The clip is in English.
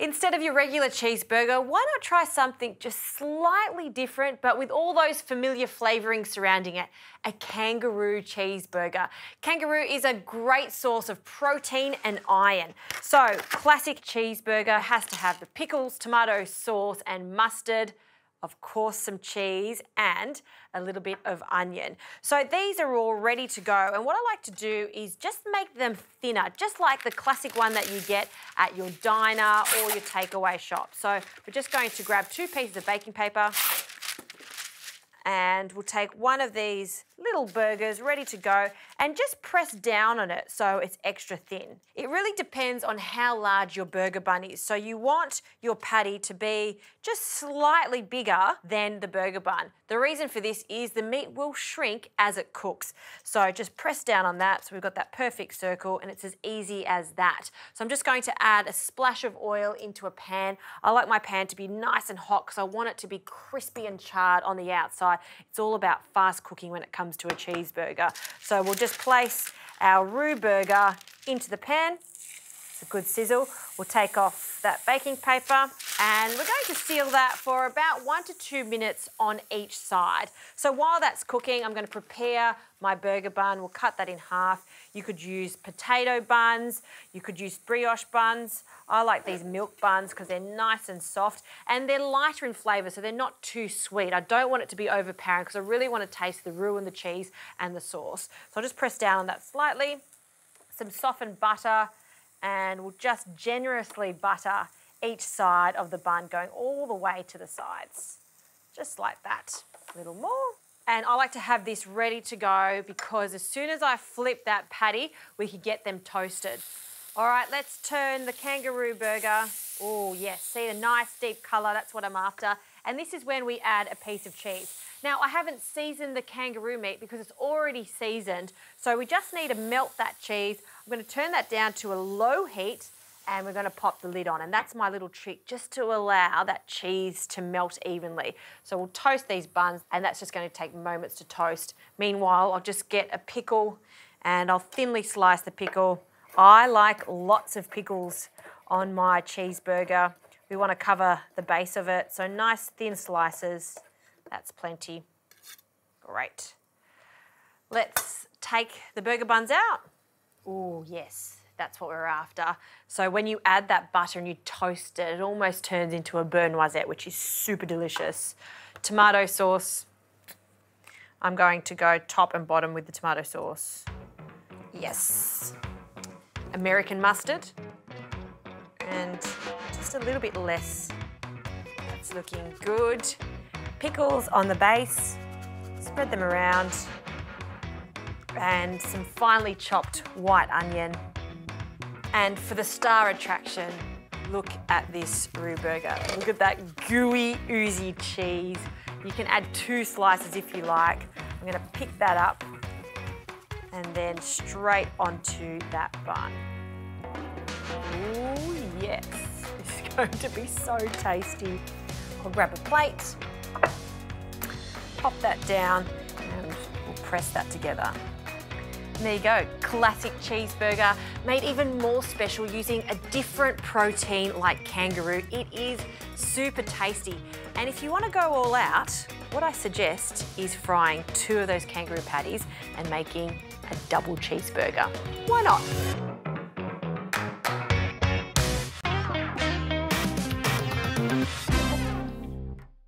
Instead of your regular cheeseburger, why not try something just slightly different, but with all those familiar flavourings surrounding it? A Kangaroo cheeseburger. Kangaroo is a great source of protein and iron. So, classic cheeseburger has to have the pickles, tomato sauce and mustard, of course some cheese and a little bit of onion. So these are all ready to go, and what I like to do is just make them thinner, just like the classic one that you get at your diner or your takeaway shop. So we're just going to grab 2 pieces of baking paper and we'll take one of these little burgers ready to go and just press down on it so it's extra thin. It really depends on how large your burger bun is. So you want your patty to be just slightly bigger than the burger bun. The reason for this is the meat will shrink as it cooks. So just press down on that so we've got that perfect circle, and it's as easy as that. So I'm just going to add a splash of oil into a pan. I like my pan to be nice and hot because I want it to be crispy and charred on the outside. It's all about fast cooking when it comes to a cheeseburger. So we'll just place our roux burger into the pan. It's a good sizzle. We'll take off that baking paper and we're going to seal that for about 1 to 2 minutes on each side. So while that's cooking, I'm going to prepare my burger bun. We'll cut that in half. You could use potato buns, you could use brioche buns. I like these milk buns because they're nice and soft and they're lighter in flavour, so they're not too sweet. I don't want it to be overpowering because I really want to taste the roux and the cheese and the sauce. So I'll just press down on that slightly, some softened butter, and we'll just generously butter each side of the bun going all the way to the sides. Just like that. A little more. And I like to have this ready to go because as soon as I flip that patty, we can get them toasted. All right, let's turn the Kangaroo burger. Oh yes, see the nice deep colour, that's what I'm after. And this is when we add a piece of cheese. Now, I haven't seasoned the kangaroo meat because it's already seasoned, so we just need to melt that cheese. I'm going to turn that down to a low heat and we're going to pop the lid on, and that's my little trick, just to allow that cheese to melt evenly. So we'll toast these buns and that's just going to take moments to toast. Meanwhile, I'll just get a pickle and I'll thinly slice the pickle. I like lots of pickles on my cheeseburger. We want to cover the base of it, so nice thin slices. That's plenty. Great. Let's take the burger buns out. Oh, yes, that's what we're after. So when you add that butter and you toast it, it almost turns into a beurre noisette, which is super delicious. Tomato sauce. I'm going to go top and bottom with the tomato sauce. Yes. American mustard. And just a little bit less. That's looking good. Pickles on the base, spread them around, and some finely chopped white onion. And for the star attraction, look at this roux burger. Look at that gooey, oozy cheese. You can add 2 slices if you like. I'm going to pick that up and then straight onto that bun. Ooh, yes, it's going to be so tasty. I'll grab a plate, pop that down, and we'll press that together. And there you go, classic cheeseburger, made even more special using a different protein like kangaroo. It is super tasty. And if you want to go all out, what I suggest is frying 2 of those kangaroo patties and making a double cheeseburger. Why not?